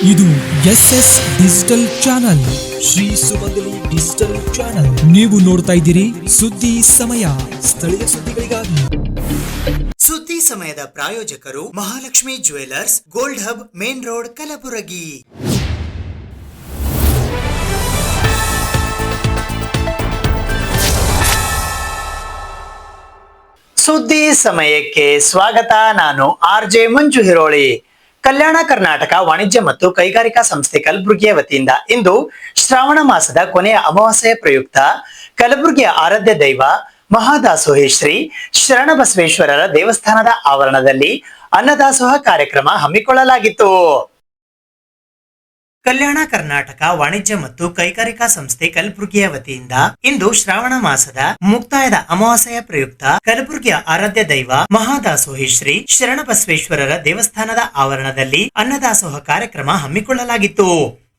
ಇದು SS digital channel, Shri ಸುಮಂಗಲಿ digital channel. ನೀವು ನೋಡ್ತಾ ಇದ್ದೀರಿ ಸುದ್ದಿ ಸಮಯ, ಸ್ಥಳೀಯ ಸುದ್ದಿಗಳಿಗಾಗಿ. ಸುದ್ದಿ ಸಮಯದ ಪ್ರಾಯೋಜಕರು Mahalakshmi jewellers, gold hub, main road, Kalaburagi. ಸುದ್ದಿ ಸಮಯಕ್ಕೆ ಸ್ವಾಗತ. ನಾನು RJ ಮಂಜು ಹಿರೋಳಿ. ಕಲ್ಯಾಣ ಕರ್ನಾಟಕ ವಾಣಿಜ್ಯ ಮತ್ತು ಕೈಗಾರಿಕಾ ಸಂಸ್ಥೆ ಕಲಬುರಗಿಯ ವತಿಯಿಂದ ಇಂದು ಶ್ರಾವಣ ಮಾಸದ ಕೊನೆಯ ಅಮಾವಾಸ್ಯೆಯ ಪ್ರಯುಕ್ತ ಕಲಬುರಗಿಯ ಆರಾಧ್ಯ ದೈವ ಮಹಾದಾಸೋಹಿ ಶ್ರೀ ಶರಣಬಸವೇಶ್ವರರ ದೇವಸ್ಥಾನದ ಆವರಣದಲ್ಲಿ ಅನ್ನದಾಸೋಹ ಕಾರ್ಯಕ್ರಮ ಹಮ್ಮಿಕೊಳ್ಳಲಾಗಿತ್ತು. ಕಲ್ಯಾಣ ಕರ್ನಾಟಕ ವಾಣಿಜ್ಯ ಮತ್ತು ಕೈಗಾರಿಕಾ ಸಂಸ್ಥೆ ಕಲಬುರಗಿಯ ವತಿಯಿಂದ ಇಂದು ಶ್ರಾವಣ ಮಾಸದ ಮುಕ್ತಾಯದ ಅಮಾವಾಸ್ಯೆಯ ಪ್ರಯುಕ್ತ ಕಲಬುರಗಿಯ ಆರಾಧ್ಯ ದೈವ ಮಹಾದಾಸೋಹಿ ಶ್ರೀ ಶರಣಬಸವೇಶ್ವರರ ದೇವಸ್ಥಾನದ ಆವರಣದಲ್ಲಿ ಅನ್ನದಾಸೋಹ ಕಾರ್ಯಕ್ರಮ ಹಮ್ಮಿಕೊಳ್ಳಲಾಗಿತ್ತು.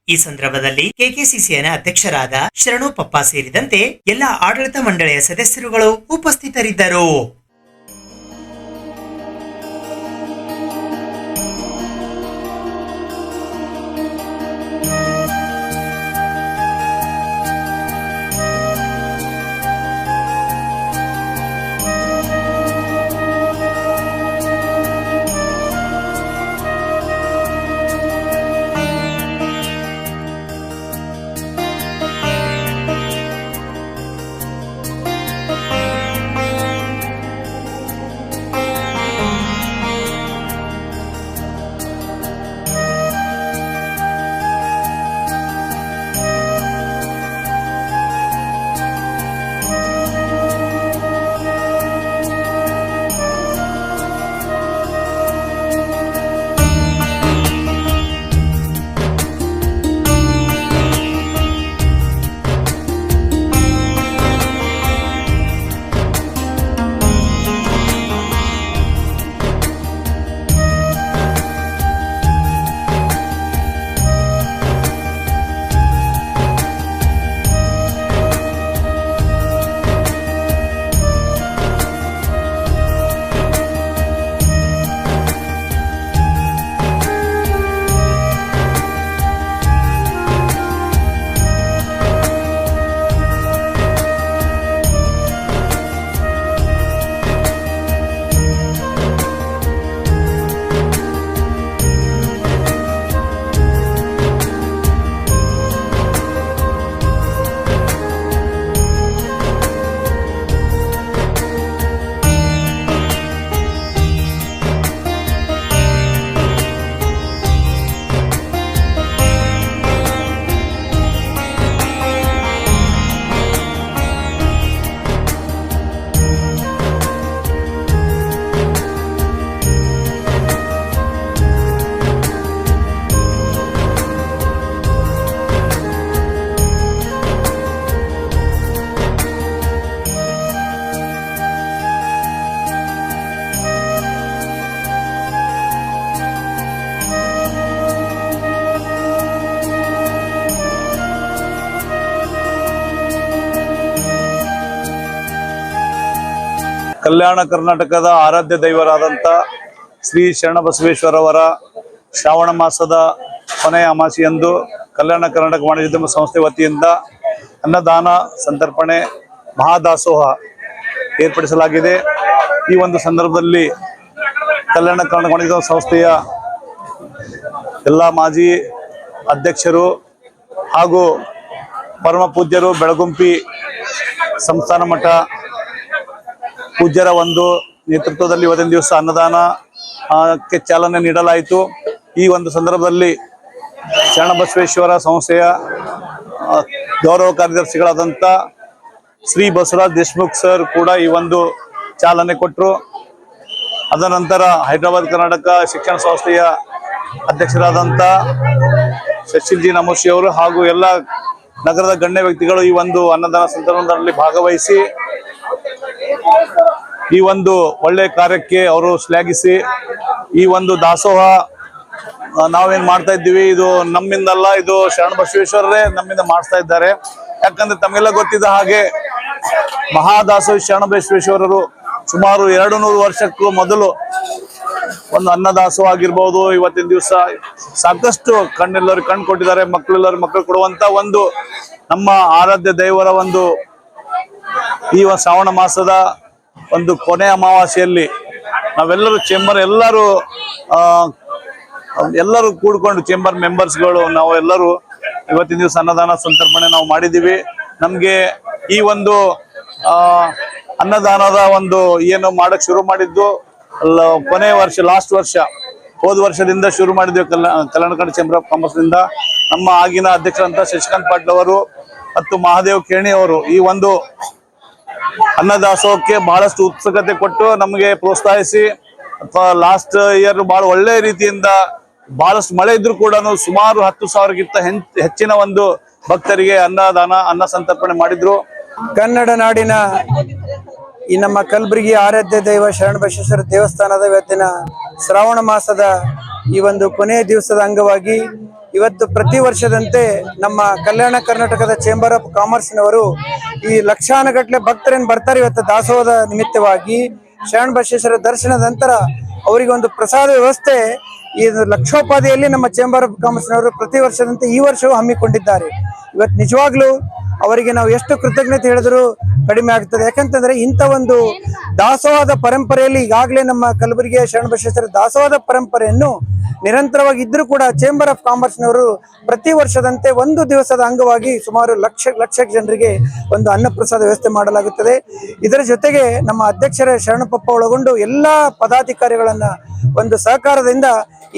ಈ ಸಂದರ್ಭದಲ್ಲಿ ಕೆಕೆಸಿಸಿನ ಅಧ್ಯಕ್ಷರಾದ ಶರಣೋಪಪ್ಪ ಸೇರಿದಂತೆ ಎಲ್ಲಾ ಆಡಳಿತ ಮಂಡಳಿಯ ಸದಸ್ಯರುಗಳು ಉಪಸ್ಥಿತರಿದ್ದರು. ಕಲ್ಯಾಣ ಕರ್ನಾಟಕದ ಆರಾಧ್ಯ ದೈವರಾದಂಥ ಶ್ರೀ ಶರಣಬಸವೇಶ್ವರವರ ಶ್ರಾವಣ ಮಾಸದ ಕೊನೆಯ ಅಮಾವಾಸ್ಯೆಯಂದು ಕಲ್ಯಾಣ ಕರ್ನಾಟಕ ವಾಣಿಜ್ಯೋದ್ಯಮ ಸಂಸ್ಥೆ ವತಿಯಿಂದ ಅನ್ನದಾನ ಸಂತರ್ಪಣೆ ಮಹಾದಾಸೋಹ ಏರ್ಪಡಿಸಲಾಗಿದೆ. ಈ ಒಂದು ಸಂದರ್ಭದಲ್ಲಿ ಕಲ್ಯಾಣ ಕರ್ನಾಟಕ ವಾಣಿಜ್ಯೋದ್ಯಮ ಸಂಸ್ಥೆಯ ಎಲ್ಲ ಮಾಜಿ ಅಧ್ಯಕ್ಷರು ಹಾಗೂ ಪರಮ ಪೂಜ್ಯರು ಬೆಳಗುಂಪಿ ಸಂಸ್ಥಾನ ಮಠ ಪೂಜ್ಯರ ಒಂದು ನೇತೃತ್ವದಲ್ಲಿ ಇವತ್ತಿನ ದಿವಸ ಅನ್ನದಾನಕ್ಕೆ ಚಾಲನೆ ನೀಡಲಾಯಿತು. ಈ ಒಂದು ಸಂದರ್ಭದಲ್ಲಿ ಶರಣಬಸವೇಶ್ವರ ಸಂಸ್ಥೆಯ ಗೌರವ ಕಾರ್ಯದರ್ಶಿಗಳಾದಂಥ ಶ್ರೀ ಬಸವರಾಜ್ ದೇಶಮುಖ್ ಸರ್ ಕೂಡ ಈ ಒಂದು ಚಾಲನೆ ಕೊಟ್ಟರು. ಅದನಂತರ ಹೈದರಾಬಾದ್ ಕರ್ನಾಟಕ ಶಿಕ್ಷಣ ಸಂಸ್ಥೆಯ ಅಧ್ಯಕ್ಷರಾದಂಥ ಶಶಿಲ್ ಜಿ ನಮೋಶಿ ಅವರು ಹಾಗೂ ಎಲ್ಲ ನಗರದ ಗಣ್ಯ ವ್ಯಕ್ತಿಗಳು ಈ ಒಂದು ಅನ್ನದಾನ ಸಂದರ್ಭದಲ್ಲಿ ಭಾಗವಹಿಸಿ ಈ ಒಂದು ಒಳ್ಳೆ ಕಾರ್ಯಕ್ಕೆ ಅವರು ಶ್ಲಾಘಿಸಿ ಈ ಒಂದು ದಾಸೋಹ ನಾವೇನ್ ಮಾಡ್ತಾ ಇದ್ದೀವಿ, ಇದು ನಮ್ಮಿಂದಲ್ಲ, ಇದು ಶರಣಬಸವೇಶ್ವರರೇ ನಮ್ಮಿಂದ ಮಾಡಿಸ್ತಾ ಇದ್ದಾರೆ. ಯಾಕಂದ್ರೆ ತಮಗೆಲ್ಲ ಗೊತ್ತಿದ್ದ ಹಾಗೆ ಮಹಾದಾಸೋಹಿ ಶರಣಬಸವೇಶ್ವರರು ಸುಮಾರು 200 ವರ್ಷಕ್ಕೂ ಮೊದಲು ಒಂದು ಅನ್ನದಾಸೋಹ ಆಗಿರ್ಬೋದು. ಇವತ್ತಿನ ದಿವಸ ಸಾಕಷ್ಟು ಕಣ್ಣೆಲ್ಲರೂ ಕಣ್ಣು ಕೊಟ್ಟಿದ್ದಾರೆ, ಮಕ್ಕಳೆಲ್ಲರೂ ಮಕ್ಕಳು ಕೊಡುವಂತ ಒಂದು ನಮ್ಮ ಆರಾಧ್ಯ ದೈವರ ಒಂದು ಈ ಶ್ರಾವಣ ಮಾಸದ ಒಂದು ಕೊನೆ ಅಮಾವಾಸ್ಯೆಯಲ್ಲಿ ನಾವೆಲ್ಲರೂ ಚೇಂಬರ್ ಎಲ್ಲರೂ ಕೂಡ್ಕೊಂಡು ಚೇಂಬರ್ ಮೆಂಬರ್ಸ್ಗಳು ನಾವು ಎಲ್ಲರೂ ಇವತ್ತಿನ ದಿವಸ ಅನ್ನದಾನ ಸಂತರ್ಪಣೆ ನಾವು ಮಾಡಿದ್ದೀವಿ. ನಮ್ಗೆ ಈ ಒಂದು ಅನ್ನದಾನದ ಒಂದು ಏನು ಮಾಡಕ್ ಶುರು ಮಾಡಿದ್ದು ಕೊನೆ ವರ್ಷ, ಲಾಸ್ಟ್ ವರ್ಷ, ಹೋದ ವರ್ಷದಿಂದ ಶುರು ಮಾಡಿದ್ವಿ ಕಲ್ಯಾಣ ಚೇಂಬರ್ ಆಫ್ ಕಾಮರ್ಸ್ ನಿಂದ. ನಮ್ಮ ಆಗಿನ ಅಧ್ಯಕ್ಷರಂತ ಶಶಿಕಾಂತ್ ಪಾಟೀಲ್ ಅವರು ಮತ್ತು ಮಹಾದೇವ್ ಕೇಣಿ ಅವರು ಈ ಒಂದು ಅನ್ನದಾಸೋಹಕ್ಕೆ ಬಹಳಷ್ಟು ಉತ್ಸುಕತೆ ಕೊಟ್ಟು ನಮಗೆ ಪ್ರೋತ್ಸಾಹಿಸಿ ಲಾಸ್ಟ್ ಇಯರ್ ಬಹಳ ಒಳ್ಳೆ ರೀತಿಯಿಂದ ಬಹಳಷ್ಟು ಮಳೆ ಇದ್ರು ಕೂಡ ಸುಮಾರು 10,000ಗಿಂತ ಹೆಚ್ಚಿನ ಒಂದು ಭಕ್ತರಿಗೆ ಅನ್ನ ಸಂತರ್ಪಣೆ ಮಾಡಿದ್ರು. ಕನ್ನಡ ನಾಡಿನ ಈ ನಮ್ಮ ಕಲಬುರಗಿ ಆರಾಧ್ಯ ದೈವ ಶರಣಬಸವೇಶ್ವರ ದೇವಸ್ಥಾನದ ಇವತ್ತಿನ ಶ್ರಾವಣ ಮಾಸದ ಈ ಒಂದು ಕೊನೆಯ ದಿವಸದ ಅಂಗವಾಗಿ ಇವತ್ತು ಪ್ರತಿ ವರ್ಷದಂತೆ ನಮ್ಮ ಕಲ್ಯಾಣ ಕರ್ನಾಟಕದ ಚೇಂಬರ್ ಆಫ್ ಕಾಮರ್ಸ್ನವರು ಈ ಲಕ್ಷಾನುಗಟ್ಟಲೆ ಭಕ್ತರೇನು ಬರ್ತಾರೆ ಇವತ್ತು ದಾಸೋಹದ ನಿಮಿತ್ತವಾಗಿ ಶರಣಬಸವೇಶ್ವರ ದರ್ಶನದ ನಂತರ ಅವರಿಗೆ ಒಂದು ಪ್ರಸಾದ ವ್ಯವಸ್ಥೆ ಈ ಲಕ್ಷೋಪಾದಿಯಲ್ಲಿ ನಮ್ಮ ಚೇಂಬರ್ ಆಫ್ ಕಾಮರ್ಸ್ನವರು ಪ್ರತಿ ವರ್ಷದಂತೆ ಈ ವರ್ಷವೂ ಹಮ್ಮಿಕೊಂಡಿದ್ದಾರೆ. ಇವತ್ತು ನಿಜವಾಗ್ಲೂ ಅವರಿಗೆ ನಾವು ಎಷ್ಟು ಕೃತಜ್ಞತೆ ಹೇಳಿದ್ರು ಕಡಿಮೆ ಆಗ್ತದೆ. ಯಾಕಂತಂದ್ರೆ ಇಂಥ ಒಂದು ದಾಸೋಹದ ಪರಂಪರೆಯಲ್ಲಿ ಈಗಾಗಲೇ ನಮ್ಮ ಕಲಬುರಗಿಯ ಶರಣಬಸವೇಶ್ವರ ದಾಸೋಹದ ಪರಂಪರೆಯನ್ನು ನಿರಂತರವಾಗಿ ಇದ್ರೂ ಕೂಡ ಚೇಂಬರ್ ಆಫ್ ಕಾಮರ್ಸ್ನವರು ಪ್ರತಿ ವರ್ಷದಂತೆ ಒಂದು ದಿವಸದ ಅಂಗವಾಗಿ ಸುಮಾರು ಲಕ್ಷ ಜನರಿಗೆ ಒಂದು ಅನ್ನಪ್ರಸಾದ ವ್ಯವಸ್ಥೆ ಮಾಡಲಾಗುತ್ತದೆ. ಇದರ ಜೊತೆಗೆ ನಮ್ಮ ಅಧ್ಯಕ್ಷರ ಶರಣಪಪ್ಪ ಒಳಗೊಂಡು ಎಲ್ಲಾ ಪದಾಧಿಕಾರಿಗಳನ್ನ ಒಂದು ಸಹಕಾರದಿಂದ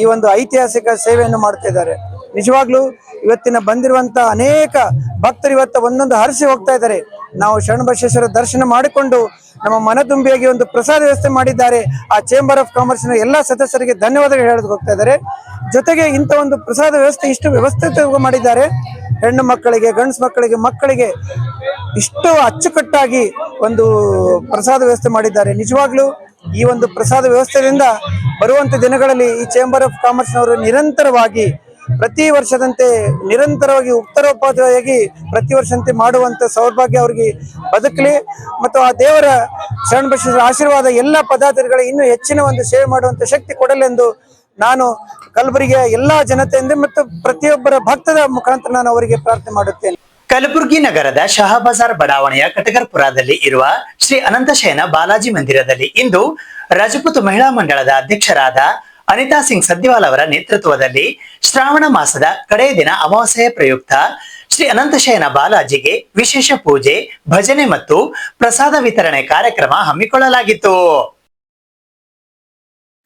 ಈ ಒಂದು ಐತಿಹಾಸಿಕ ಸೇವೆಯನ್ನು ಮಾಡ್ತಾ ಇದ್ದಾರೆ. ನಿಜವಾಗ್ಲೂ ಇವತ್ತಿನ ಬಂದಿರುವಂತ ಅನೇಕ ಭಕ್ತರು ಇವತ್ತು ಒಂದೊಂದು ಹರಿಸಿ ಹೋಗ್ತಾ ಇದ್ದಾರೆ. ನಾವು ಶರಣಬಸವೇಶ್ವರ ದರ್ಶನ ಮಾಡಿಕೊಂಡು ನಮ್ಮ ಮನತುಂಬಿಯಾಗಿ ಒಂದು ಪ್ರಸಾದ ವ್ಯವಸ್ಥೆ ಮಾಡಿದ್ದಾರೆ. ಆ ಚೇಂಬರ್ ಆಫ್ ಕಾಮರ್ಸ್ ನ ಎಲ್ಲಾ ಸದಸ್ಯರಿಗೆ ಧನ್ಯವಾದಗಳು ಹೇಳೋದಕ್ಕೆ ಹೋಗ್ತಾ ಇದ್ದಾರೆ. ಜೊತೆಗೆ ಇಂಥ ಒಂದು ಪ್ರಸಾದ ವ್ಯವಸ್ಥೆ ಇಷ್ಟು ವ್ಯವಸ್ಥಿತವಾಗಿ ಮಾಡಿದ್ದಾರೆ. ಹೆಣ್ಣು ಮಕ್ಕಳಿಗೆ, ಗಂಡಸು ಮಕ್ಕಳಿಗೆ ಇಷ್ಟು ಅಚ್ಚುಕಟ್ಟಾಗಿ ಒಂದು ಪ್ರಸಾದ ವ್ಯವಸ್ಥೆ ಮಾಡಿದ್ದಾರೆ. ನಿಜವಾಗ್ಲೂ ಈ ಒಂದು ಪ್ರಸಾದ ವ್ಯವಸ್ಥೆಯಿಂದ ಬರುವಂತ ದಿನಗಳಲ್ಲಿ ಈ ಚೇಂಬರ್ ಆಫ್ ಕಾಮರ್ಸ್ ನವರು ನಿರಂತರವಾಗಿ ಪ್ರತಿ ವರ್ಷದಂತೆ ನಿರಂತರವಾಗಿ ಉತ್ತರೋಪಾಧ್ಯಾಯಾಗಿ ಪ್ರತಿ ವರ್ಷದಂತೆ ಮಾಡುವಂತ ಸೌಭಾಗ್ಯ ಅವರಿಗೆ ಬದುಕಲಿ ಮತ್ತು ಆ ದೇವರ ಶರಣಬಸವೇಶ್ವರ ಆಶೀರ್ವಾದ ಎಲ್ಲ ಪದಾಧಿಕಾರಿಗಳಿಗೆ ಇನ್ನೂ ಹೆಚ್ಚಿನ ಒಂದು ಸೇವೆ ಮಾಡುವಂತ ಶಕ್ತಿ ಕೊಡಲೆಂದು ನಾನು ಕಲಬುರಗಿಯ ಎಲ್ಲಾ ಜನತೆಯಿಂದ ಮತ್ತು ಪ್ರತಿಯೊಬ್ಬರ ಭಕ್ತರ ಮುಖಾಂತರ ನಾನು ಅವರಿಗೆ ಪ್ರಾರ್ಥನೆ ಮಾಡುತ್ತೇನೆ. ಕಲಬುರಗಿ ನಗರದ ಶಹಾಬಜಾರ್ ಬಡಾವಣೆಯ ಕಟಗರ್ಪುರದಲ್ಲಿ ಇರುವ ಶ್ರೀ ಅನಂತಶಯನ ಬಾಲಾಜಿ ಮಂದಿರದಲ್ಲಿ ಇಂದು ರಜಪೂತ್ ಮಹಿಳಾ ಮಂಡಳದ ಅಧ್ಯಕ್ಷರಾದ ಅನಿತಾ ಸಿಂಗ್ ಸದ್ದಿವಾಲ್ ಅವರ ನೇತೃತ್ವದಲ್ಲಿ ಶ್ರಾವಣ ಮಾಸದ ಕಡೆಯ ದಿನ ಅಮಾವಾಸ್ಯೆಯ ಪ್ರಯುಕ್ತ ಶ್ರೀ ಅನಂತಶಯನ ಬಾಲಾಜಿಗೆ ವಿಶೇಷ ಪೂಜೆ, ಭಜನೆ ಮತ್ತು ಪ್ರಸಾದ ವಿತರಣೆ ಕಾರ್ಯಕ್ರಮ ಹಮ್ಮಿಕೊಳ್ಳಲಾಗಿತ್ತು.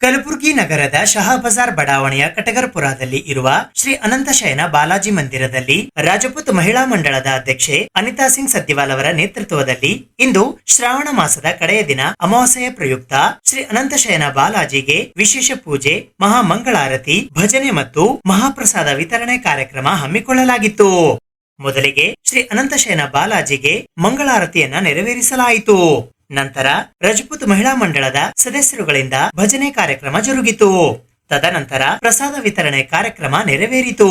ಕಲಬುರಗಿ ನಗರದ ಶಹಾಬಜಾರ್ ಬಡಾವಣೆಯ ಕಟಗರ್ಪುರದಲ್ಲಿ ಇರುವ ಶ್ರೀ ಅನಂತಶಯನ ಬಾಲಾಜಿ ಮಂದಿರದಲ್ಲಿ ರಾಜಪೂತ್ ಮಹಿಳಾ ಮಂಡಳದ ಅಧ್ಯಕ್ಷೆ ಅನಿತಾ ಸಿಂಗ್ ಸದ್ದಿವಾಲ್ ಅವರ ನೇತೃತ್ವದಲ್ಲಿ ಇಂದು ಶ್ರಾವಣ ಮಾಸದ ಕಡೆಯ ದಿನ ಅಮಾವಾಸ್ಯೆಯ ಪ್ರಯುಕ್ತ ಶ್ರೀ ಅನಂತಶಯನ ಬಾಲಾಜಿಗೆ ವಿಶೇಷ ಪೂಜೆ, ಮಹಾಮಂಗಳಾರತಿ, ಭಜನೆ ಮತ್ತು ಮಹಾಪ್ರಸಾದ ವಿತರಣೆ ಕಾರ್ಯಕ್ರಮ ಹಮ್ಮಿಕೊಳ್ಳಲಾಗಿತ್ತು. ಮೊದಲಿಗೆ ಶ್ರೀ ಅನಂತಶಯನ ಬಾಲಾಜಿಗೆ ಮಂಗಳಾರತಿಯನ್ನ ನೆರವೇರಿಸಲಾಯಿತು. ನಂತರ ರಜಪೂತ್ ಮಹಿಳಾ ಮಂಡಳದ ಸದಸ್ಯರುಗಳಿಂದ ಭಜನೆ ಕಾರ್ಯಕ್ರಮ ಜರುಗಿತು. ತದನಂತರ ಪ್ರಸಾದ ವಿತರಣೆ ಕಾರ್ಯಕ್ರಮ ನೆರವೇರಿತು.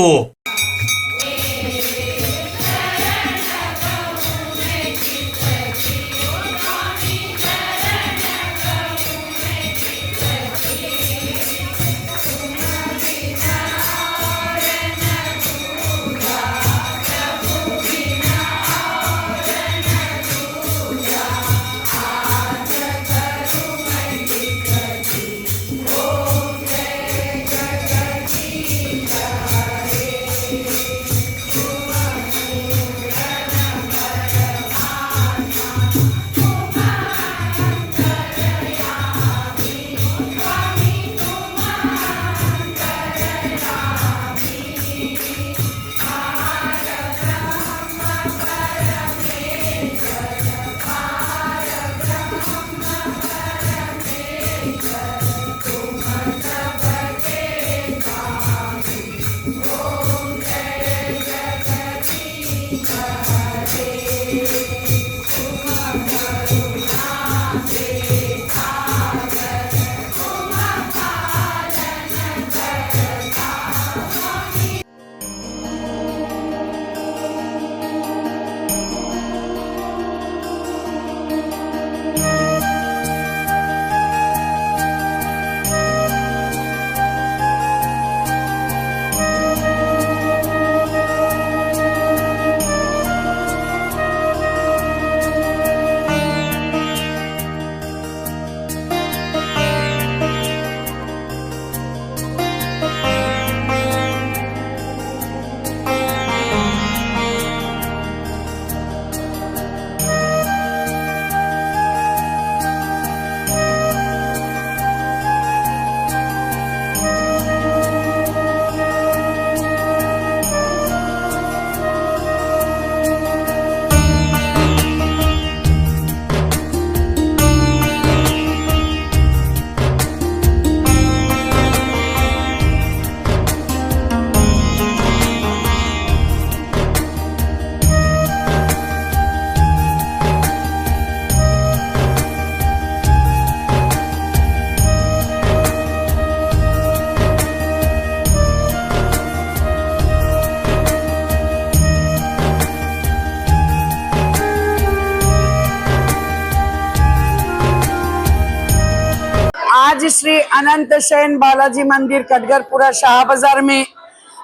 श्री अनंत शयन बालाजी मंदिर कटगरपुरा शाह बाजार में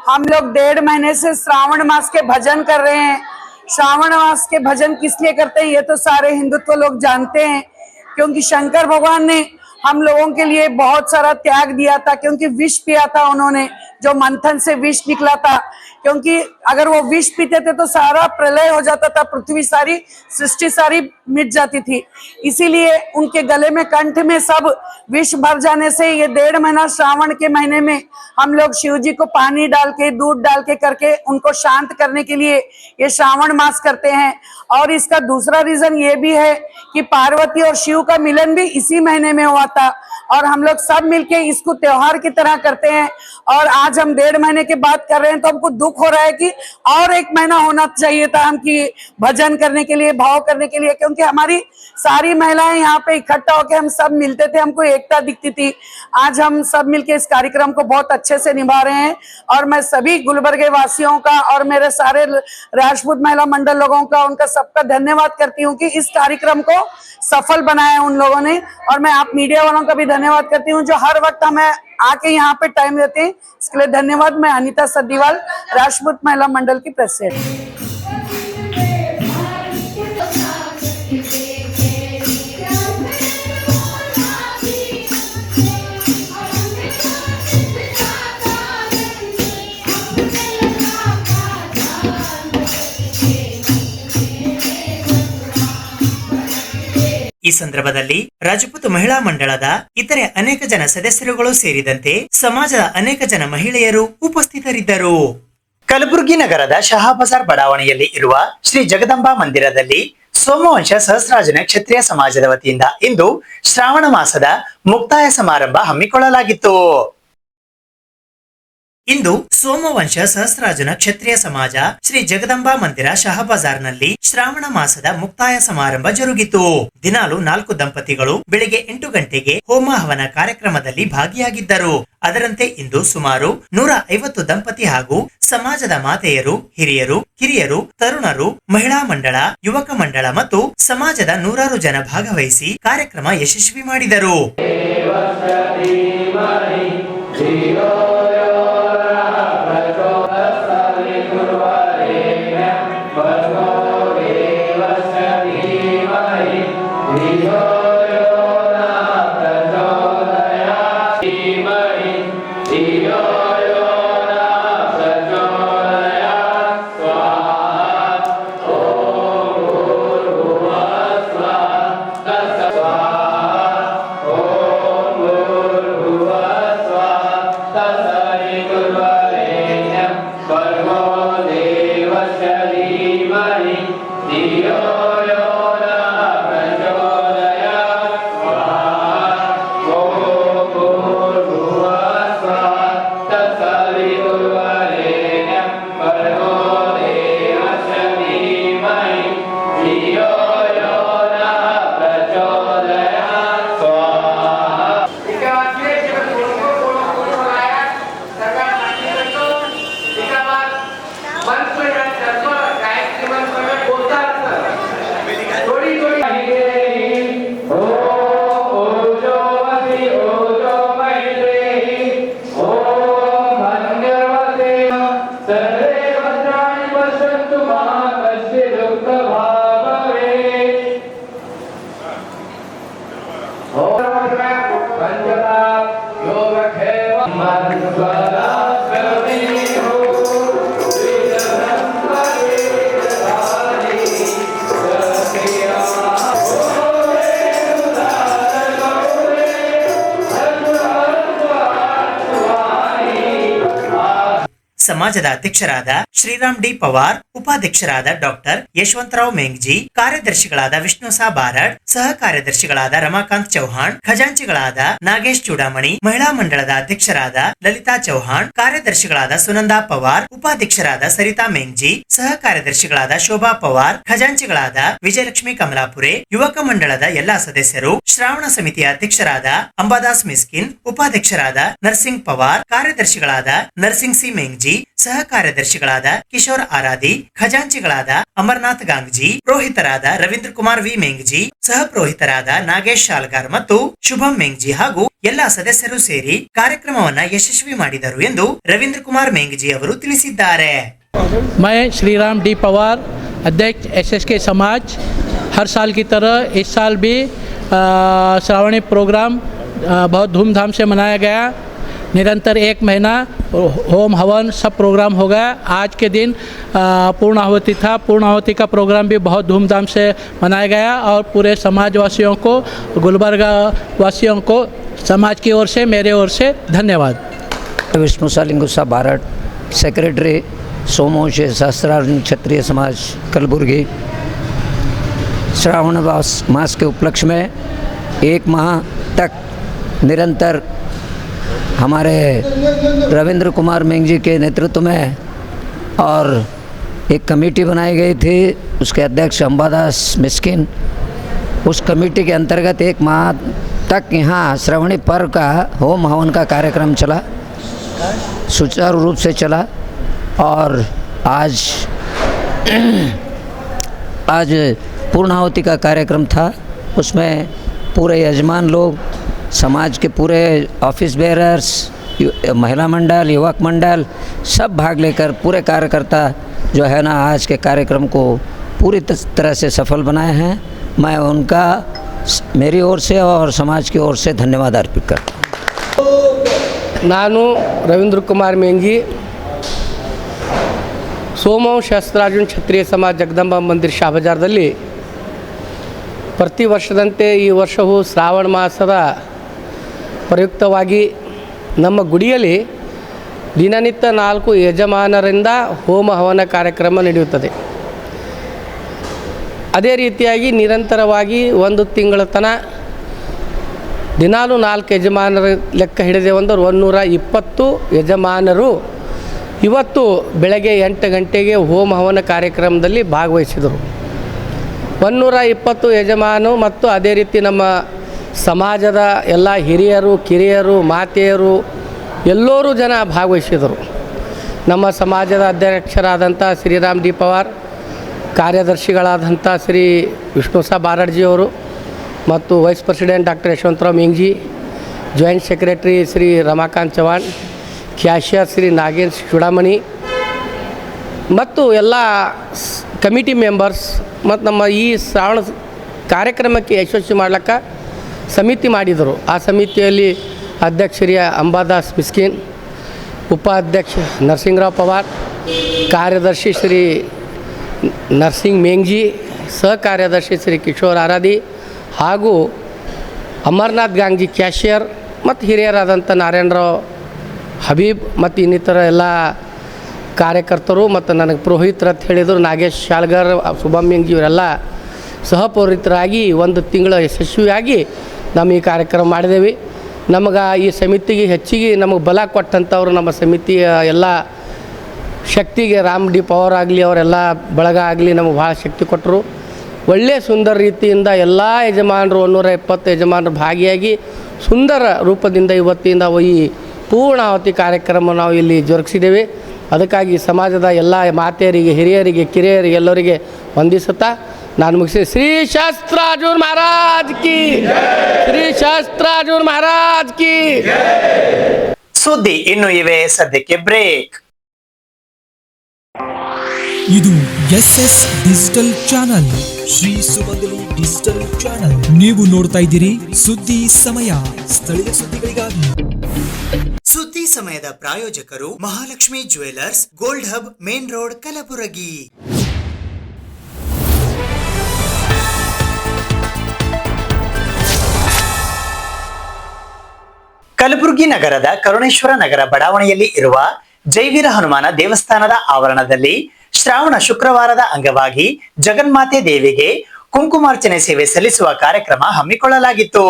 हम लोग 1.5 महीने से श्रावण मास के भजन कर रहे हैं। श्रावण मास के भजन किस लिए करते हैं ये तो सारे हिंदुत्व लोग जानते हैं, क्योंकि शंकर भगवान ने हम लोगों के लिए बहुत सारा त्याग दिया था, क्योंकि विष पिया था उन्होंने, जो मंथन से विष निकला था। क्योंकि अगर वो विष पीते थे तो सारा प्रलय हो जाता था, पृथ्वी सारी, सृष्टि सारी मिट जाती थी। इसीलिए उनके गले में, कंठ में सब विष भर जाने से ये 1.5 महीना श्रावण के महीने में हम लोग शिव जी को पानी डाल के, दूध डाल के करके उनको शांत करने के लिए ये श्रावण मास करते हैं। और इसका दूसरा रीजन ये भी है कि पार्वती और शिव का मिलन भी इसी महीने में हुआ था, और हम लोग सब मिलके इसको त्योहार की तरह करते हैं। और आज हम 1.5 महीने के बाद कर रहे हैं, तो हमको दुख हो रहा है कि और 1 महीना होना चाहिए था हम कि भजन करने के लिए, भाव करने के लिए, क्योंकि हमारी सारी महिलाएं यहाँ पे इकट्ठा होकर हम सब मिलते थे, हमको एकता दिखती थी। आज हम सब मिलके इस कार्यक्रम को बहुत अच्छे से निभा रहे हैं, और मैं सभी गुलबर्गे वासियों का और मेरे सारे राजपूत महिला मंडल लोगों का, उनका सबका धन्यवाद करती हूँ कि इस कार्यक्रम को सफल बनाया उन लोगों ने। और मैं आप मीडिया वालों का भी धन्यवाद करती हूँ जो हर वक्त हमें आके यहाँ पे टाइम देते हैं, इसके लिए धन्यवाद। मैं अनीता सद्दीवाल, राजपूत महिला मंडल की प्रेसिडेंट। ಈ ಸಂದರ್ಭದಲ್ಲಿ ರಾಜಪೂತ್ ಮಹಿಳಾ ಮಂಡಳದ ಇತರೆ ಅನೇಕ ಜನ ಸದಸ್ಯರುಗಳು ಸೇರಿದಂತೆ ಸಮಾಜದ ಅನೇಕ ಜನ ಮಹಿಳೆಯರು ಉಪಸ್ಥಿತರಿದ್ದರು. ಕಲಬುರಗಿ ನಗರದ ಶಹಾ ಬಜಾರ್ ಬಡಾವಣೆಯಲ್ಲಿ ಇರುವ ಶ್ರೀ ಜಗದಂಬಾ ಮಂದಿರದಲ್ಲಿ ಸೋಮವಂಶ ಸಹಸ್ರಾಜನ ಕ್ಷತ್ರಿಯ ಸಮಾಜದ ವತಿಯಿಂದ ಇಂದು ಶ್ರಾವಣ ಮಾಸದ ಮುಕ್ತಾಯ ಸಮಾರಂಭ ಹಮ್ಮಿಕೊಳ್ಳಲಾಗಿತ್ತು. ಇಂದು ಸೋಮವಂಶ ಸಹಸ್ರಾಜನ ಕ್ಷತ್ರಿಯ ಸಮಾಜ ಶ್ರೀ ಜಗದಂಬಾ ಮಂದಿರ ಶಹಬಾಜಾರ್ನಲ್ಲಿ ಶ್ರಾವಣ ಮಾಸದ ಮುಕ್ತಾಯ ಸಮಾರಂಭ ಜರುಗಿತು. ದಿನಾಲು 4 ದಂಪತಿಗಳು ಬೆಳಿಗ್ಗೆ 8 ಗಂಟೆಗೆ ಹೋಮ ಹವನ ಕಾರ್ಯಕ್ರಮದಲ್ಲಿ ಭಾಗಿಯಾಗಿದ್ದರು. ಅದರಂತೆ ಇಂದು ಸುಮಾರು 150 ದಂಪತಿ ಹಾಗೂ ಸಮಾಜದ ಮಾತೆಯರು, ಹಿರಿಯರು, ಕಿರಿಯರು, ತರುಣರು, ಮಹಿಳಾ ಮಂಡಳ, ಯುವಕ ಮಂಡಳ ಮತ್ತು ಸಮಾಜದ 100 ಜನ ಭಾಗವಹಿಸಿ ಕಾರ್ಯಕ್ರಮ ಯಶಸ್ವಿ ಮಾಡಿದರು. ಸಮಾಜದ ಅಧ್ಯಕ್ಷರಾದ ಶ್ರೀರಾಮ್ ಡಿ ಪವಾರ್, ಉಪಾಧ್ಯಕ್ಷರಾದ ಡಾಕ್ಟರ್ ಯಶವಂತರಾವ್ ಮೇಂಗ್ಜಿ, ಕಾರ್ಯದರ್ಶಿಗಳಾದ ವಿಷ್ಣು ಸಾ ಬಾರಡ್, ಸಹ ಕಾರ್ಯದರ್ಶಿಗಳಾದ ರಮಾಕಾಂತ್ ಚೌಹಾಣ್, ಖಜಾಂಚಿಗಳಾದ ನಾಗೇಶ್ ಚೂಡಾಮಣಿ, ಮಹಿಳಾ ಮಂಡಳದ ಅಧ್ಯಕ್ಷರಾದ ಲಲಿತಾ ಚೌಹಾಣ್, ಕಾರ್ಯದರ್ಶಿಗಳಾದ ಸುನಂದಾ ಪವಾರ್, ಉಪಾಧ್ಯಕ್ಷರಾದ ಸರಿತಾ ಮೇಂಗ್ಜಿ, ಸಹ ಕಾರ್ಯದರ್ಶಿಗಳಾದ ಶೋಭಾ ಪವಾರ್, ಖಜಾಂಚಿಗಳಾದ ವಿಜಯಲಕ್ಷ್ಮಿ ಕಮಲಾಪುರೆ, ಯುವಕ ಮಂಡಳದ ಎಲ್ಲಾ ಸದಸ್ಯರು, ಶ್ರಾವಣ ಸಮಿತಿಯ ಅಧ್ಯಕ್ಷರಾದ ಅಂಬಾದಾಸ್ ಮಿಸ್ಕಿನ್, ಉಪಾಧ್ಯಕ್ಷರಾದ ನರ್ಸಿಂಗ್ ಪವಾರ್, ಕಾರ್ಯದರ್ಶಿಗಳಾದ ನರ್ಸಿಂಗ್ ಸಿ ಮೇಂಗ್ಜಿ, ಸಹ ಕಾರ್ಯದರ್ಶಿಗಳಾದ ಕಿಶೋರ್ ಆರಾದಿ, ಖಜಾಂಚಿಗಳಾದ ಅಮರ್ನಾಥ್ ಗಾಂಗ್ಜಿ, ಪುರೋಹಿತರಾದ ರವೀಂದ್ರ ಕುಮಾರ್ ವಿ ಮೆಂಗ್ಜಿ, ಸಹ ಪುರೋಹಿತರಾದ ನಾಗೇಶ್ ಶಾಲ್ಗಾರ್ ಮತ್ತು ಶುಭಂ ಮೆಂಗ್ಜಿ ಹಾಗೂ ಎಲ್ಲಾ ಸದಸ್ಯರು ಸೇರಿ ಕಾರ್ಯಕ್ರಮವನ್ನ ಯಶಸ್ವಿ ಮಾಡಿದರು ಎಂದು ರವೀಂದ್ರ ಕುಮಾರ್ ಮೆಂಗ್ಜಿ ಅವರು ತಿಳಿಸಿದ್ದಾರೆ. मैं श्रीराम डी पवार, अध्यक्ष SSK समाज, हर साल की तरह इस साल भी श्रावणी प्रोग्राम बहुत धूमधाम से मनाया गया. निरंतर 1 महीना होम हवन सब प्रोग्राम हो गया. आज के दिन पूर्ण आहुति था. पूर्ण आहुति का प्रोग्राम भी बहुत धूमधाम से मनाया गया और पूरे समाजवासियों को, गुलबर्गा वासियों को समाज की ओर से, मेरे ओर से धन्यवाद. विष्णु सालिंगुसा बारट, सेक्रेटरी सोमवंशी सहस्त्रार्जुन क्षत्रिय समाज कलबुर्गी. श्रावण मास के उपलक्ष्य में 1 माह तक निरंतर हमारे रविंद्र कुमार मेंगजी के नेतृत्व में और एक कमेटी बनाई गई थी, उसके अध्यक्ष अंबादास मिस्किन. उस कमेटी के अंतर्गत 1 माह तक यहाँ श्रावणी पर्व का होम हवन का कार्यक्रम चला, सुचारू रूप से चला. और आज पूर्णाहुति का कार्यक्रम था. उसमें पूरे यजमान लोग, समाज के पूरे ऑफिस बेयरर्स, महिला मंडल, युवक मंडल सब भाग लेकर पूरे कार्यकर्ता जो है ना आज के कार्यक्रम को पूरी तरह से सफल बनाए हैं. मैं उनका मेरी ओर से और समाज की ओर से धन्यवाद अर्पित करता हूँ. ನಾನು ರವೀಂದ್ರ ಕುಮಾರ್ ಮೇಂಗಿ, ಸೋಮವಂಶ ಶಾಸ್ತ್ರಾರ್ಜುನ ಕ್ಷತ್ರಿಯ ಸಮಾಜ ಜಗದಂಬಾ ಮಂದಿರ ಶಾ ಬಜಾರ್ದಲ್ಲಿ ಪ್ರತಿ ವರ್ಷದಂತೆ ಈ ವರ್ಷವೂ ಶ್ರಾವಣ ಮಾಸದ ಪ್ರಯುಕ್ತವಾಗಿ ನಮ್ಮ ಗುಡಿಯಲ್ಲಿ ದಿನನಿತ್ಯ 4 ಯಜಮಾನರಿಂದ ಹೋಮ ಹವನ ಕಾರ್ಯಕ್ರಮ ನಡೆಯುತ್ತದೆ. ಅದೇ ರೀತಿಯಾಗಿ ನಿರಂತರವಾಗಿ 1 ತಿಂಗಳ ತನಕ ದಿನಾಲೂ 4 ಯಜಮಾನರ ಲೆಕ್ಕ ಹಿಡಿದೇವಂದ್ರೆ 120 ಯಜಮಾನರು ಇವತ್ತು ಬೆಳಗ್ಗೆ 8 ಗಂಟೆಗೆ ಹೋಮ ಹವನ ಕಾರ್ಯಕ್ರಮದಲ್ಲಿ ಭಾಗವಹಿಸಿದರು. 120 ಯಜಮಾನರು ಮತ್ತು ಅದೇ ರೀತಿ ನಮ್ಮ ಸಮಾಜದ ಎಲ್ಲ ಹಿರಿಯರು, ಕಿರಿಯರು, ಮಾತೆಯರು ಎಲ್ಲರೂ ಜನ ಭಾಗವಹಿಸಿದರು. ನಮ್ಮ ಸಮಾಜದ ಅಧ್ಯಕ್ಷರಾದಂಥ ಶ್ರೀರಾಮ್ ಡಿ ಪವಾರ್, ಕಾರ್ಯದರ್ಶಿಗಳಾದಂಥ ಶ್ರೀ ವಿಷ್ಣು ಸಾ ಬಾರಡ್ಜಿಯವರು ಮತ್ತು vice president doctor Yashwantrao Mengji, joint secretary Shri Ramakant Chavan, cashier Shri Nagesh Chudamani ಮತ್ತು ಎಲ್ಲ ಕಮಿಟಿ ಮೆಂಬರ್ಸ್ ಮತ್ತು ನಮ್ಮ ಈ ಶ್ರಾವಣ ಕಾರ್ಯಕ್ರಮಕ್ಕೆ ಯಶಸ್ವಿ ಮಾಡ್ಲಿಕ್ಕೆ ಸಮಿತಿ ಮಾಡಿದರು. ಆ ಸಮಿತಿಯಲ್ಲಿ ಅಧ್ಯಕ್ಷ ಅಂಬಾದಾಸ್ ಮಿಸ್ಕಿನ್, ಉಪಾಧ್ಯಕ್ಷ ನರಸಿಂಗರಾವ್ ಪವಾರ್, ಕಾರ್ಯದರ್ಶಿ ಶ್ರೀ ನರಸಿಂಗ್ ಮೇಂಗ್ಜಿ, ಸಹ ಕಾರ್ಯದರ್ಶಿ ಶ್ರೀ ಕಿಶೋರ್ ಆರಾದಿ ಹಾಗೂ ಅಮರ್ನಾಥ್ ಗಾಂಗ್ಜಿ ಕ್ಯಾಶಿಯರ್ ಮತ್ತು ಹಿರಿಯರಾದಂಥ ನಾರಾಯಣರಾವ್ ಹಬೀಬ್ ಮತ್ತು ಇನ್ನಿತರ ಎಲ್ಲ ಕಾರ್ಯಕರ್ತರು ಮತ್ತು ನನಗೆ ಪುರೋಹಿತರು ಅಂತ ಹೇಳಿದರು ನಾಗೇಶ್ ಶಾಲ್ಗರ್, ಶುಭಂ ಮೆಂಗ್ಜಿ ಇವರೆಲ್ಲ ಸಹಪುರೋಹಿತರಾಗಿ 1 ತಿಂಗಳ ಯಶಸ್ವಿಯಾಗಿ ನಮ್ಮ ಈ ಕಾರ್ಯಕ್ರಮ ಮಾಡಿದ್ದೇವೆ. ನಮಗೆ ಈ ಸಮಿತಿಗೆ ಹೆಚ್ಚಿಗೆ ನಮಗೆ ಬಲ ಕೊಟ್ಟಂಥವ್ರು ನಮ್ಮ ಸಮಿತಿಯ ಎಲ್ಲ ಶಕ್ತಿಗೆ ರಾಮ್ ಡಿ ಪವರ್ ಆಗಲಿ ಅವರೆಲ್ಲ ಬಳಗ ಆಗಲಿ ನಮಗೆ ಭಾಳ ಶಕ್ತಿ ಕೊಟ್ಟರು. ಒಳ್ಳೆಯ ಸುಂದರ ರೀತಿಯಿಂದ ಎಲ್ಲ ಯಜಮಾನರು 120 ಯಜಮಾನರು ಭಾಗಿಯಾಗಿ ಸುಂದರ ರೂಪದಿಂದ ಇವತ್ತಿಂದ ಈ ಪೂರ್ಣಾವತಿ ಕಾರ್ಯಕ್ರಮ ನಾವು ಇಲ್ಲಿ ಜರುಗಿಸಿದ್ದೇವೆ. ಅದಕ್ಕಾಗಿ ಸಮಾಜದ ಎಲ್ಲ ಮಾತೆಯರಿಗೆ, ಹಿರಿಯರಿಗೆ, ಕಿರಿಯರಿಗೆ ಎಲ್ಲರಿಗೆ ವಂದಿಸುತ್ತಾ ನಾನು ಮುಗಿಸಿ. ಶ್ರೀ ಶಾಸ್ತ್ರಾರ್ಜುನ್ ಮಹಾರಾಜ್ ಕಿ, ಶ್ರೀ ಶಾಸ್ತ್ರಾರ್ಜುನ್ ಮಹಾರಾಜ್ ಕಿ. ಸುದ್ದಿ ಇನ್ನು ಇವೆ, ಸದ್ಯಕ್ಕೆ ಬ್ರೇಕ್. ಇದು SS ಡಿಜಿಟಲ್ ಚಾನಲ್, ಶ್ರೀ ಸುಮಂಗಲಿ ಡಿಜಿಟಲ್ ಚಾನಲ್. ನೀವು ನೋಡ್ತಾ ಇದ್ದೀರಿ ಸುದ್ದಿ ಸಮಯ, ಸ್ಥಳೀಯ ಸುದ್ದಿಗಳಿಗಾಗಿ. ಸುದ್ದಿ ಸಮಯದ ಪ್ರಾಯೋಜಕರು Mahalakshmi jewellers, gold hub, main road, Kalaburagi. Kalaburagi ನಗರದ ಕರುಣೇಶ್ವರ ನಗರ ಬಡಾವಣೆಯಲ್ಲಿ ಇರುವ ಜೈವೀರ ಹನುಮಾನ ದೇವಸ್ಥಾನದ ಆವರಣದಲ್ಲಿ ಶ್ರಾವಣ ಶುಕ್ರವಾರದ ಅಂಗವಾಗಿ ಜಗನ್ಮಾತೆ ದೇವಿಗೆ ಕುಂಕುಮಾರ್ಚನೆ ಸೇವೆ ಸಲ್ಲಿಸುವ ಕಾರ್ಯಕ್ರಮ ಹಮ್ಮಿಕೊಳ್ಳಲಾಗಿತ್ತು.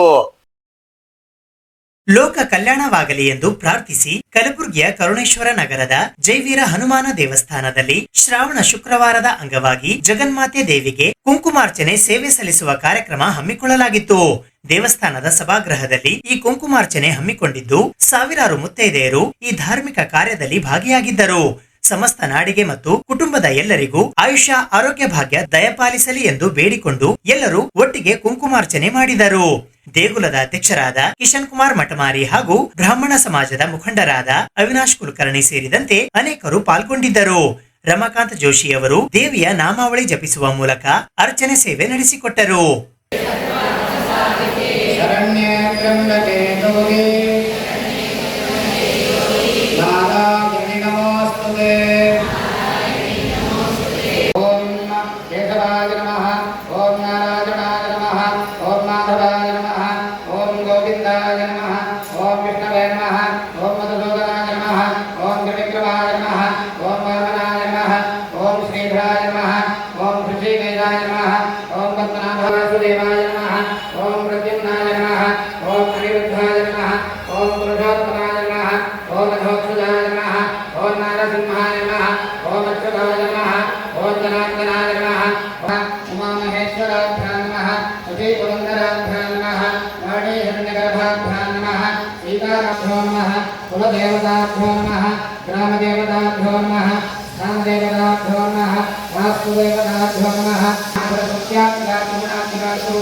ಲೋಕ ಕಲ್ಯಾಣವಾಗಲಿ ಎಂದು ಪ್ರಾರ್ಥಿಸಿ ಕಲಬುರಗಿಯ ಕರುಣೇಶ್ವರ ನಗರದ ಜೈವೀರ ಹನುಮಾನ ದೇವಸ್ಥಾನದಲ್ಲಿ ಶ್ರಾವಣ ಶುಕ್ರವಾರದ ಅಂಗವಾಗಿ ಜಗನ್ಮಾತೆ ದೇವಿಗೆ ಕುಂಕುಮಾರ್ಚನೆ ಸೇವೆ ಸಲ್ಲಿಸುವ ಕಾರ್ಯಕ್ರಮ ಹಮ್ಮಿಕೊಳ್ಳಲಾಗಿತ್ತು. ದೇವಸ್ಥಾನದ ಸಭಾಗೃಹದಲ್ಲಿ ಈ ಕುಂಕುಮಾರ್ಚನೆ ಹಮ್ಮಿಕೊಂಡಿದ್ದು ಸಾವಿರಾರು ಮುತ್ತೈದೆಯರು ಈ ಧಾರ್ಮಿಕ ಕಾರ್ಯದಲ್ಲಿ ಭಾಗಿಯಾಗಿದ್ದರು. ಸಮಸ್ತ ನಾಡಿಗೆ ಮತ್ತು ಕುಟುಂಬದ ಎಲ್ಲರಿಗೂ ಆಯುಷ್ಯ ಆರೋಗ್ಯ ಭಾಗ್ಯ ದಯಪಾಲಿಸಲಿ ಎಂದು ಬೇಡಿಕೊಂಡು ಎಲ್ಲರೂ ಒಟ್ಟಿಗೆ ಕುಂಕುಮಾರ್ಚನೆ ಮಾಡಿದರು. ದೇಗುಲದ ಅಧ್ಯಕ್ಷರಾದ ಕಿಶನ್ ಕುಮಾರ್ ಮಠಮಾರಿ ಹಾಗೂ ಬ್ರಾಹ್ಮಣ ಸಮಾಜದ ಮುಖಂಡರಾದ ಅವಿನಾಶ್ ಕುಲಕರ್ಣಿ ಸೇರಿದಂತೆ ಅನೇಕರು ಪಾಲ್ಗೊಂಡಿದ್ದರು. ರಮಾಕಾಂತ್ ಜೋಶಿ ಅವರು ದೇವಿಯ ನಾಮಾವಳಿ ಜಪಿಸುವ ಮೂಲಕ ಅರ್ಚನೆ ಸೇವೆ ನಡೆಸಿಕೊಟ್ಟರು. कुलदेवताभ्यो नमः, ग्रामदेवताभ्यो नमः, स्थानदेवताभ्यो नमः, वास्तुदेवताभ्यो नमः,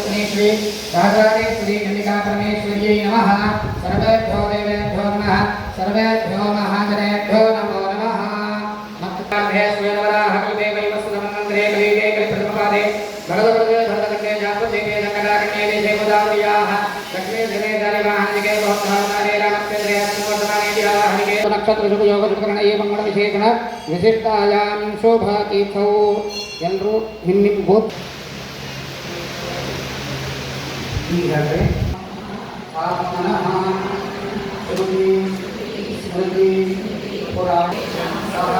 परमेश्वरी राजारेश्वरी चंडिका परमेश्वर्यै नमः. सर्वेभ्यो देवेभ्यो नमः, सर्वेभ्यो महाजनेभ्यो नमो नमः. मत्काभ्येश्वरवराह कृते वैवस्वतमन्त्रे कलिगे कलिप्रथमपादे भरतवर्गे भरतकण्डे जातवेगे जगदारण्ये देशे गोदावर्याः दक्षिणे दिने दारिवाहनिके बहुधावनारे रामचन्द्रे अस्मवर्तमाने दिवाहनिके नक्षत्र शुभ योग शुभकरण मंगल विशेषण विशिष्टायां शोभा तीर्थौ ಎಲ್ಲರೂ ನಿಮ್ಮ ಬೋತ್ ಈಗಾಗಲೇ ಆತ್ಮನಃ ಶ್ರುತಿ ಸ್ಮೃತಿ ಪುರಾಣ ಸಹ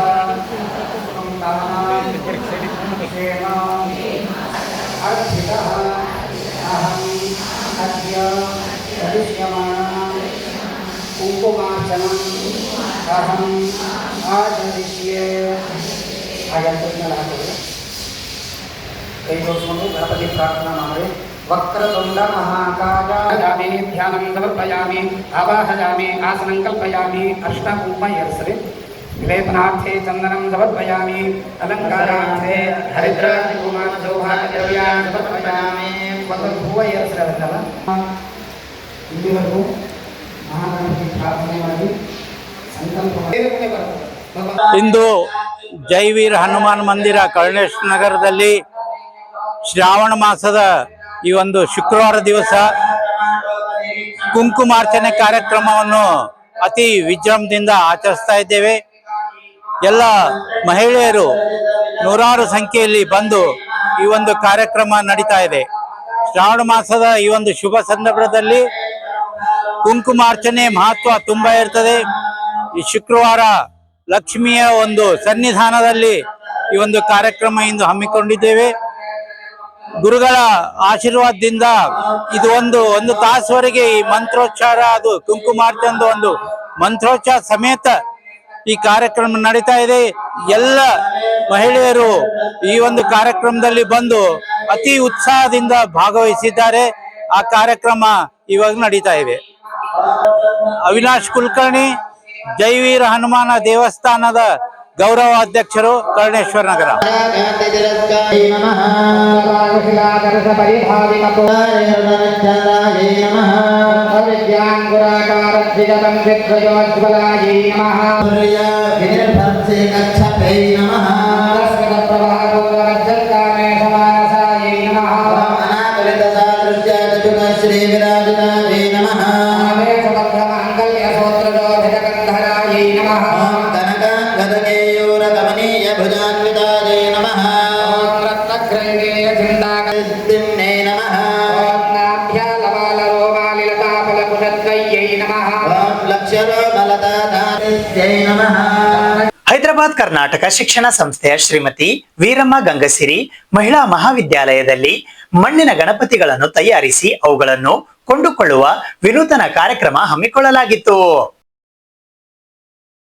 ಅರ್ಚಿತಃ ಅಹಂ ಅದ್ಯ ಕರಿಷ್ಯಮಾಣಂ ಕುಂಕುಮಾರ್ಚನಂ ಅಹಂ ಆಚರಿಷ್ಯೆ. कई दोस्तों गणपति प्रार्थना मांगे. वक्रतुंड महाकाय ध्यानं समर्पयामि, आवाहयामि, आसनं कल्पयामि, अष्टकुंभयर्सरे लेपनार्थे चंदनं समर्पयामि, अलंकारार्थे हरिद्रा कुमार सौभाग्यद्रव्याणि समर्पयामि. भूवयर्सरे ಅಂತಲ್ಲ ಇಲ್ಲಿವರೆಗೂ ಮಹಾಗಣಪತಿ ಪ್ರಾರ್ಥನೆ ಮಾಡಿ ಸಂಕಲ್ಪ ಬರ್ತದೆ. ಇಂದು ಜೈವೀರ್ ಹನುಮಾನ್ ಮಂದಿರ ಕರ್ಣೇಶ್ ನಗರದಲ್ಲಿ ಶ್ರಾವಣ ಮಾಸದ ಈ ಒಂದು ಶುಕ್ರವಾರ ದಿವಸ ಕುಂಕುಮಾರ್ಚನೆ ಕಾರ್ಯಕ್ರಮವನ್ನು ಅತಿ ವಿಜೃಂಭಣೆಯಿಂದ ಆಚರಿಸ್ತಾ ಇದ್ದೇವೆ. ಎಲ್ಲ ಮಹಿಳೆಯರು ನೂರಾರು ಸಂಖ್ಯೆಯಲ್ಲಿ ಬಂದು ಈ ಒಂದು ಕಾರ್ಯಕ್ರಮ ನಡೀತಾ ಇದೆ. ಶ್ರಾವಣ ಮಾಸದ ಈ ಒಂದು ಶುಭ ಸಂದರ್ಭದಲ್ಲಿ ಕುಂಕುಮಾರ್ಚನೆ ಮಹತ್ವ ತುಂಬಾ ಇರ್ತದೆ. ಈ ಶುಕ್ರವಾರ ಲಕ್ಷ್ಮಿಯ ಒಂದು ಸನ್ನಿಧಾನದಲ್ಲಿ ಈ ಒಂದು ಕಾರ್ಯಕ್ರಮ ಇಂದು ಹಮ್ಮಿಕೊಂಡಿದ್ದೇವೆ. ಗುರುಗಳ ಆಶೀರ್ವಾದದಿಂದ ಇದು ಒಂದು ತಾಸುವರೆಗೆ ಈ ಮಂತ್ರೋಚ್ಚಾರ, ಅದು ಕುಂಕುಮಾರ್ಚನೆ ಒಂದು ಮಂತ್ರೋಚ್ಚಾರ ಸಮೇತ ಈ ಕಾರ್ಯಕ್ರಮ ನಡೀತಾ ಇದೆ. ಎಲ್ಲ ಮಹಿಳೆಯರು ಈ ಒಂದು ಕಾರ್ಯಕ್ರಮದಲ್ಲಿ ಬಂದು ಅತಿ ಉತ್ಸಾಹದಿಂದ ಭಾಗವಹಿಸಿದ್ದಾರೆ. ಆ ಕಾರ್ಯಕ್ರಮ ಇವಾಗ ನಡೀತಾ ಇದೆ. ಅವಿನಾಶ್ ಕುಲಕರ್ಣಿ, ಜೈವೀರ ಹನುಮಾನ ದೇವಸ್ಥಾನದ ಗೌರವ ಅಧ್ಯಕ್ಷರು, ಕರ್ಣೇಶ್ವರ ನಗರ. ಹೈದರಾಬಾದ್ ಕರ್ನಾಟಕ ಶಿಕ್ಷಣ ಸಂಸ್ಥೆಯ ಶ್ರೀಮತಿ ವೀರಮ್ಮ ಗಂಗಸಿರಿ ಮಹಿಳಾ ಮಹಾವಿದ್ಯಾಲಯದಲ್ಲಿ ಮಣ್ಣಿನ ಗಣಪತಿಗಳನ್ನು ತಯಾರಿಸಿ ಅವುಗಳನ್ನು ಕೊಂಡುಕೊಳ್ಳುವ ವಿನೂತನ ಕಾರ್ಯಕ್ರಮ ಹಮ್ಮಿಕೊಳ್ಳಲಾಗಿತ್ತು.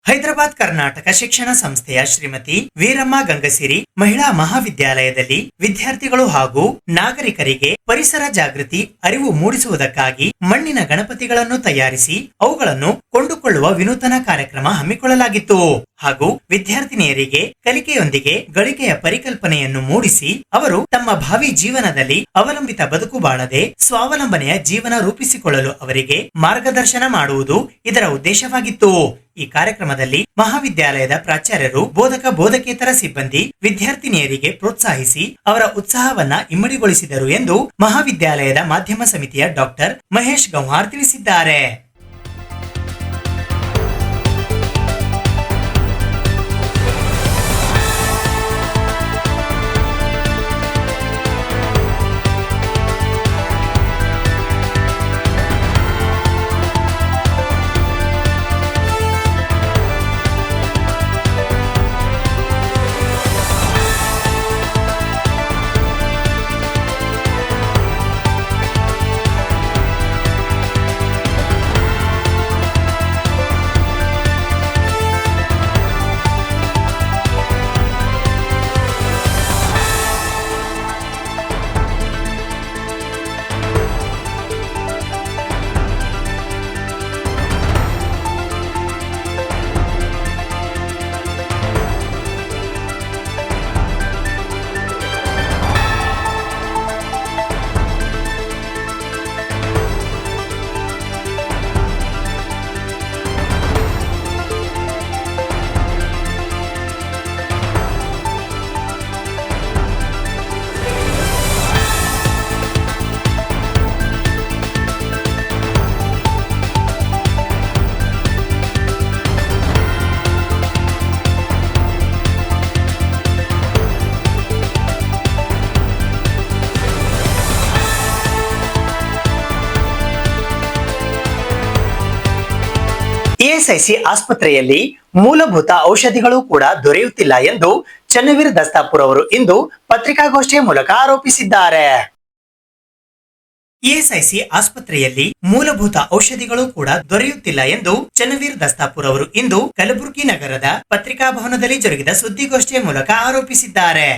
ಹೈದರಾಬಾದ್ ಕರ್ನಾಟಕ ಶಿಕ್ಷಣ ಸಂಸ್ಥೆಯ ಶ್ರೀಮತಿ ವೀರಮ್ಮ ಗಂಗಸಿರಿ ಮಹಿಳಾ ಮಹಾವಿದ್ಯಾಲಯದಲ್ಲಿ ವಿದ್ಯಾರ್ಥಿಗಳು ಹಾಗೂ ನಾಗರಿಕರಿಗೆ ಪರಿಸರ ಜಾಗೃತಿ ಅರಿವು ಮೂಡಿಸುವುದಕ್ಕಾಗಿ ಮಣ್ಣಿನ ಗಣಪತಿಗಳನ್ನು ತಯಾರಿಸಿ ಅವುಗಳನ್ನು ಕೊಂಡುಕೊಳ್ಳುವ ವಿನೂತನ ಕಾರ್ಯಕ್ರಮ ಹಮ್ಮಿಕೊಳ್ಳಲಾಗಿತ್ತು. ಹಾಗೂ ವಿದ್ಯಾರ್ಥಿನಿಯರಿಗೆ ಕಲಿಕೆಯೊಂದಿಗೆ ಗಳಿಕೆಯ ಪರಿಕಲ್ಪನೆಯನ್ನು ಮೂಡಿಸಿ ಅವರು ತಮ್ಮ ಭಾವಿ ಜೀವನದಲ್ಲಿ ಅವಲಂಬಿತ ಬದುಕು ಬಾಳದೆ ಸ್ವಾವಲಂಬನೆಯ ಜೀವನ ರೂಪಿಸಿಕೊಳ್ಳಲು ಅವರಿಗೆ ಮಾರ್ಗದರ್ಶನ ಮಾಡುವುದು ಇದರ ಉದ್ದೇಶವಾಗಿತ್ತು. ಈ ಕಾರ್ಯಕ್ರಮದಲ್ಲಿ ಮಹಾವಿದ್ಯಾಲಯದ ಪ್ರಾಚಾರ್ಯರು, ಬೋಧಕ ಬೋಧಕೇತರ ಸಿಬ್ಬಂದಿ ವಿದ್ಯಾರ್ಥಿನಿಯರಿಗೆ ಪ್ರೋತ್ಸಾಹಿಸಿ ಅವರ ಉತ್ಸಾಹವನ್ನ ಇಮ್ಮಡಿಗೊಳಿಸಿದರು ಎಂದು ಮಹಾವಿದ್ಯಾಲಯದ ಮಾಧ್ಯಮ ಸಮಿತಿಯ ಡಾಕ್ಟರ್ ಮಹೇಶ್ ಗೌಹಾರ್ ತಿಳಿಸಿದ್ದಾರೆ. ಇಎಸ್ಐಸಿ ಆಸ್ಪತ್ರೆಯಲ್ಲಿ ಮೂಲಭೂತ ಔಷಧಿಗಳು ಕೂಡ ದೊರೆಯುತ್ತಿಲ್ಲ ಎಂದು ಚನ್ನವೀರ್ ದಸ್ತಾಪುರ್ ಅವರು ಇಂದು ಪತ್ರಿಕಾಗೋಷ್ಠಿಯ ಮೂಲಕ ಆರೋಪಿಸಿದ್ದಾರೆ. ಇಎಸ್ಐಸಿ ಆಸ್ಪತ್ರೆಯಲ್ಲಿ ಮೂಲಭೂತ ಔಷಧಿಗಳು ಕೂಡ ದೊರೆಯುತ್ತಿಲ್ಲ ಎಂದು ಚನ್ನವೀರ್ ದಸ್ತಾಪುರ್ ಅವರು ಇಂದು ಕಲಬುರಗಿ ನಗರದ ಪತ್ರಿಕಾಭವನದಲ್ಲಿ ಜರುಗಿದ ಸುದ್ದಿಗೋಷ್ಠಿಯ ಮೂಲಕ ಆರೋಪಿಸಿದ್ದಾರೆ.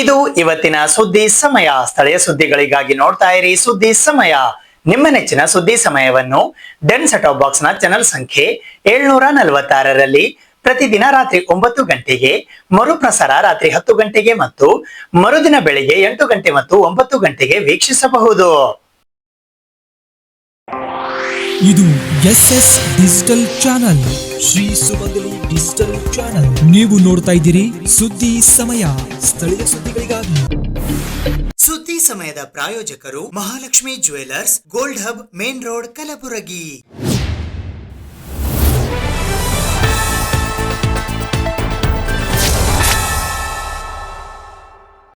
ಇದು ಇವತ್ತಿನ ಸುದ್ದಿ ಸಮಯ. ಸ್ಥಳೀಯ ಸುದ್ದಿಗಳಿಗಾಗಿ ನೋಡ್ತಾ ಇರಿ ಸುದ್ದಿ ಸಮಯ. ನಿಮ್ಮ ನೆಚ್ಚಿನ ಸುದ್ದಿ ಸಮಯವನ್ನು ಡೆನ್ ಸೆಟ್ ಬಾಕ್ಸ್ ನ ಚಾನೆಲ್ ಸಂಖ್ಯೆ 746ರಲ್ಲಿ ಪ್ರತಿದಿನ ರಾತ್ರಿ 9 ಗಂಟೆಗೆ, ಮರುಪ್ರಸಾರ ರಾತ್ರಿ 10 ಗಂಟೆಗೆ ಮತ್ತು ಮರುದಿನ ಬೆಳಿಗ್ಗೆ 8 ಗಂಟೆ ಮತ್ತು 9 ಗಂಟೆಗೆ ವೀಕ್ಷಿಸಬಹುದು. ಇದು SS ಡಿಜಿಟಲ್ ಚಾನಲ್, ಶ್ರೀ ಸುಮಂಗಲಿ ಡಿಜಿಟಲ್ ಚಾನಲ್. ನೀವು ನೋಡ್ತಾ ಇದ್ದೀರಿ ಸುದ್ದಿ ಸಮಯ, ಸ್ಥಳೀಯ ಸುದ್ದಿಗಳಿಗಾಗಿ. ಸುದ್ದಿ ಸಮಯದ ಪ್ರಾಯೋಜಕರು Mahalakshmi jewellers, gold hub, main road, Kalaburagi.